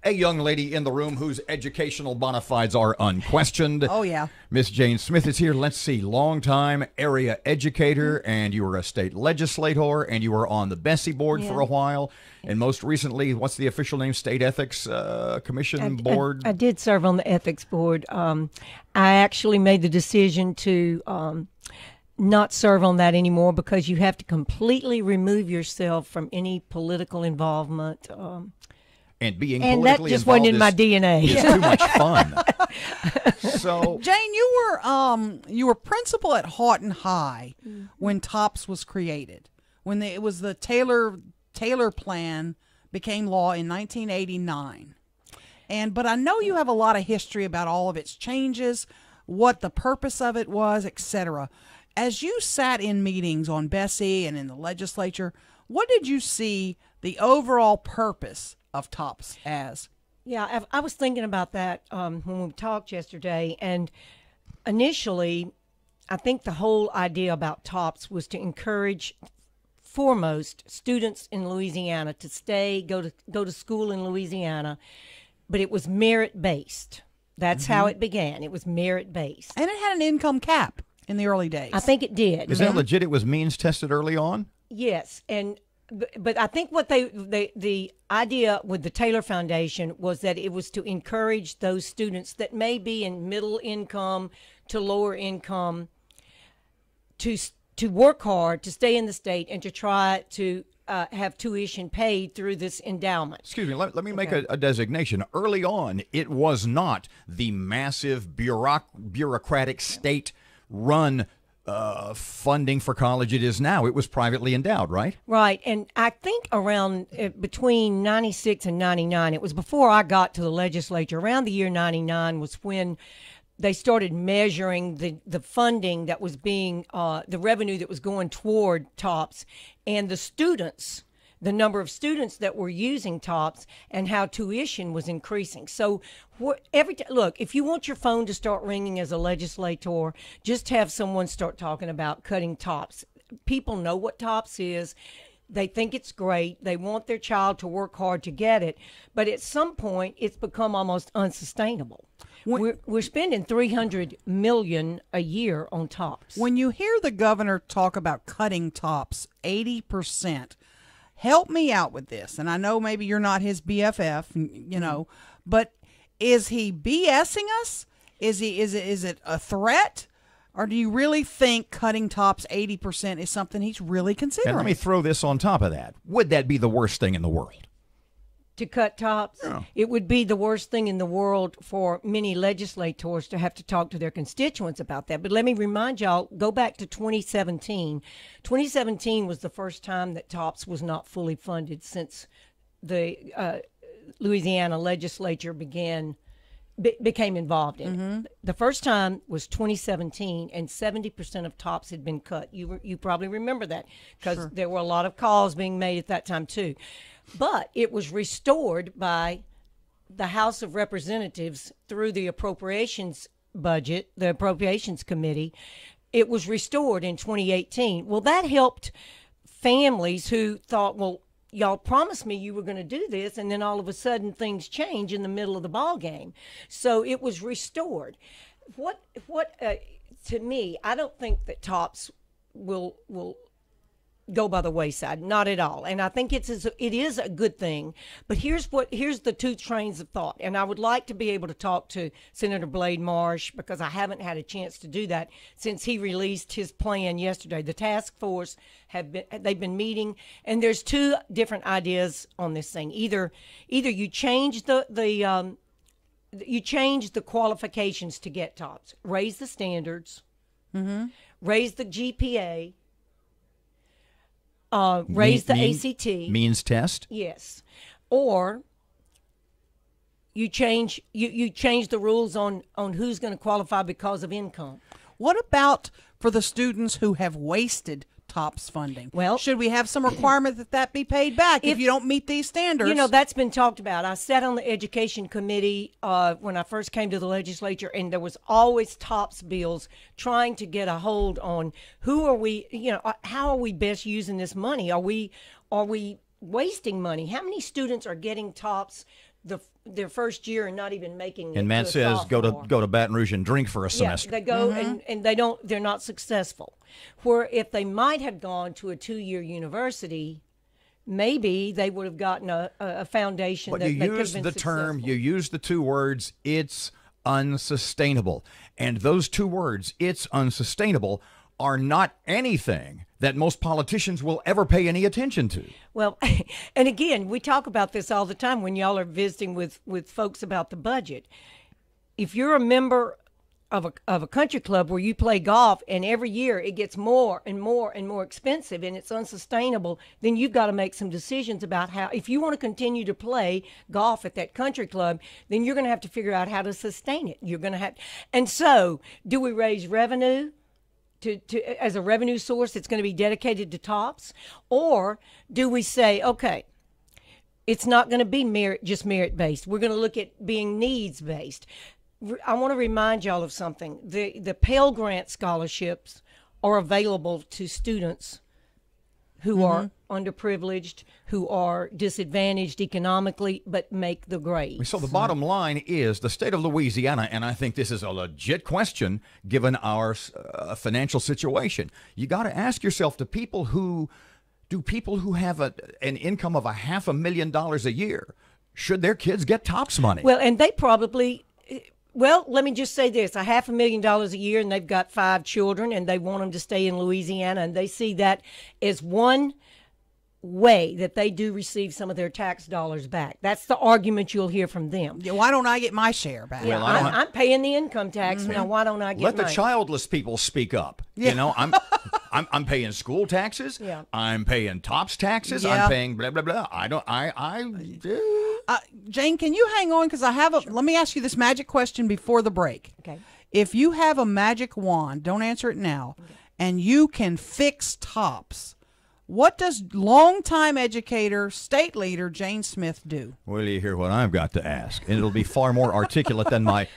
A young lady in the room whose educational bona fides are unquestioned. Oh, yeah. Miss Jane Smith is here. Let's see. Longtime area educator, and you were a state legislator, and you were on the BESE board for a while. And most recently, what's the official name? State Ethics Commission Board? I did serve on the Ethics Board. I actually made the decision to not serve on that anymore because you have to completely remove yourself from any political involvement. And being and politically that just involved wasn't in my DNA. is too much fun. So, Jane, you were principal at Houghton High when TOPS was created. When it was the Taylor plan became law in 1989. But I know you have a lot of history about all of its changes, what the purpose of it was, etc. As you sat in meetings on BESE and in the legislature, what did you see the overall purpose of TOPS as? Yeah, I was thinking about that when we talked yesterday, and initially, I think the whole idea about TOPS was to encourage, foremost, students in Louisiana to go to school in Louisiana, but it was merit-based. That's how it began. It was merit-based. And it had an income cap in the early days. I think it did. is that legit? It was means tested early on? Yes, but I think what the idea with the Taylor Foundation was that it was to encourage those students that may be in middle income to lower income to work hard, to stay in the state, and to try to have tuition paid through this endowment. Excuse me, let me make a designation. Early on, it was not the massive bureaucratic state-run funding for college it is now. It was privately endowed, right? Right, and I think around between 96 and 99, it was before I got to the legislature, around the year 99 was when they started measuring the funding that was being, the revenue that was going toward TOPS, and the number of students that were using TOPS, and how tuition was increasing. So look, if you want your phone to start ringing as a legislator, just have someone start talking about cutting TOPS. People know what TOPS is. They think it's great. They want their child to work hard to get it. But at some point, it's become almost unsustainable. We're spending $300 million a year on TOPS. When you hear the governor talk about cutting TOPS 80%, help me out with this. And I know maybe you're not his BFF, but is he BSing us? Is it a threat? Or do you really think cutting TOPS 80% is something he's really considering? And let me throw this on top of that. Would that be the worst thing in the world? To cut TOPS? Yeah. It would be the worst thing in the world for many legislators to have to talk to their constituents about that. But let me remind y'all, go back to 2017. 2017 was the first time that TOPS was not fully funded since the Louisiana legislature became involved in it. The first time was 2017, and 70% of TOPS had been cut. You probably remember that because there were a lot of calls being made at that time too. But it was restored by the House of Representatives through the appropriations budget, the appropriations committee. It was restored in 2018. Well, that helped families who thought, well, y'all promised me you were going to do this, and then all of a sudden things change in the middle of the ball game. So it was restored. To me, I don't think that TOPS will go by the wayside, not at all. And I think it is a good thing. But here's the two trains of thought. And I would like to be able to talk to Senator Blade Marsh, because I haven't had a chance to do that since he released his plan yesterday. The task force they've been meeting, and there's two different ideas on this thing. Either you change the qualifications to get TOPS, raise the standards, raise the GPA, raise the ACT. Means test? Yes. Or you change the rules on who's going to qualify because of income. What about for the students who have wasted TOPS funding? Well, should we have some requirement that be paid back if you don't meet these standards? That's been talked about. I sat on the education committee when I first came to the legislature, and there was always TOPS bills trying to get a hold on who are we, how are we best using this money? Are we wasting money? How many students are getting TOPS their first year and not even making it. And Matt to a says go sophomore. to Baton Rouge and drink for a semester. Yeah, they go and they're not successful. Where if they might have gone to a 2-year university, maybe they would have gotten a foundation. But that you they could use have the been term, successful. you use the two words, it's unsustainable. And those two words, it's unsustainable, are not anything that most politicians will ever pay any attention to. Well, and again, we talk about this all the time when y'all are visiting with folks about the budget. If you're a member of a country club where you play golf and every year it gets more and more and more expensive and it's unsustainable, then you've got to make some decisions about how, if you want to continue to play golf at that country club, then you're going to have to figure out how to sustain it. You're going to have, and so do we raise revenue to as a revenue source that's going to be dedicated to tops, or do we say, okay, it's not going to be just merit based. We're going to look at being needs based. I want to remind y'all of something. The Pell Grant scholarships are available to students who are underprivileged, who are disadvantaged economically, but make the grades. So the bottom line is the state of Louisiana, and I think this is a legit question given our financial situation. You got to ask yourself, do people who have an income of $500,000 a year, should their kids get TOPS money? Well, and they probably... Well, let me just say this, $500,000 a year, and they've got 5 children, and they want them to stay in Louisiana, and they see that as one way that they do receive some of their tax dollars back. That's the argument you'll hear from them. Yeah, why don't I get my share back? Well, I'm paying the income tax, now why don't I get Let the mine? childless people speak up. Yeah. You know, I'm paying school taxes. Yeah. I'm paying TOPS taxes. Yeah. I'm paying blah blah blah. Jane, can you hang on? Because let me ask you this magic question before the break. Okay. If you have a magic wand, don't answer it now, and you can fix TOPS, what does longtime educator, state leader Jane Smith do? Well, you hear what I've got to ask, and it'll be far more articulate than my